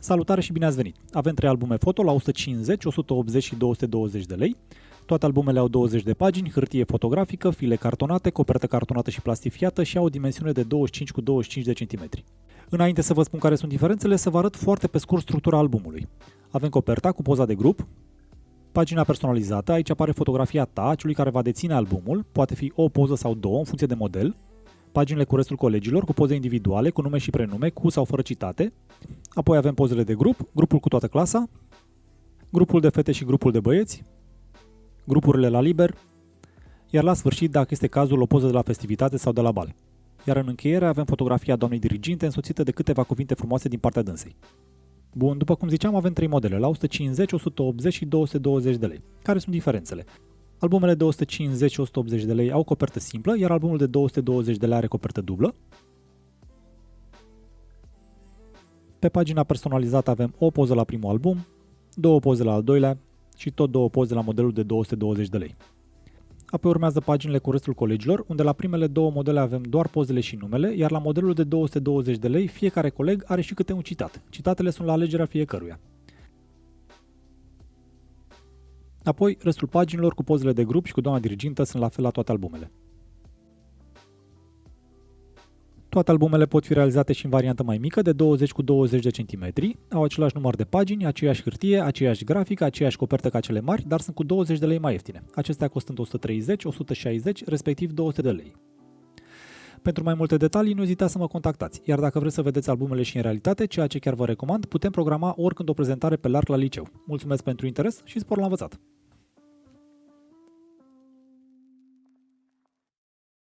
Salutare și bine ați venit! Avem 3 albume foto la 150, 180 și 220 de lei. Toate albumele au 20 de pagini, hârtie fotografică, file cartonate, copertă cartonată și plastifiată și au o dimensiune de 25 cu 25 de centimetri. Înainte să vă spun care sunt diferențele, să vă arăt foarte pe scurt structura albumului. Avem coperta cu poza de grup, pagina personalizată, aici apare fotografia ta, celui care va deține albumul, poate fi o poză sau două în funcție de model, paginile cu restul colegilor, cu poze individuale, cu nume și prenume, cu sau fără citate. Apoi avem pozele de grup, grupul cu toată clasa, grupul de fete și grupul de băieți, grupurile la liber, iar la sfârșit, dacă este cazul, o poză de la festivitate sau de la bal. Iar în încheiere avem fotografia doamnei diriginte însoțită de câteva cuvinte frumoase din partea dânsei. Bun, după cum ziceam, avem 3 modele, la 150, 180 și 220 de lei. Care sunt diferențele? Albumele de 150 și 180 de lei au copertă simplă, iar albumul de 220 de lei are copertă dublă. Pe pagina personalizată avem o poză la primul album, 2 poze la al doilea și tot 2 poze la modelul de 220 de lei. Apoi urmează paginile cu restul colegilor, unde la primele 2 modele avem doar pozele și numele, iar la modelul de 220 de lei fiecare coleg are și câte un citat. Citatele sunt la alegerea fiecăruia. Apoi, restul paginilor cu pozele de grup și cu doamna dirigintă sunt la fel la toate albumele. Toate albumele pot fi realizate și în variantă mai mică, de 20 cu 20 de centimetri, au același număr de pagini, aceeași hârtie, aceeași grafică, aceeași copertă ca cele mari, dar sunt cu 20 de lei mai ieftine, acestea costând 130, 160, respectiv 200 de lei. Pentru mai multe detalii, nu ezitați să mă contactați, iar dacă vreți să vedeți albumele și în realitate, ceea ce chiar vă recomand, putem programa oricând o prezentare pe larg la liceu. Mulțumesc pentru interes și spor la învățat!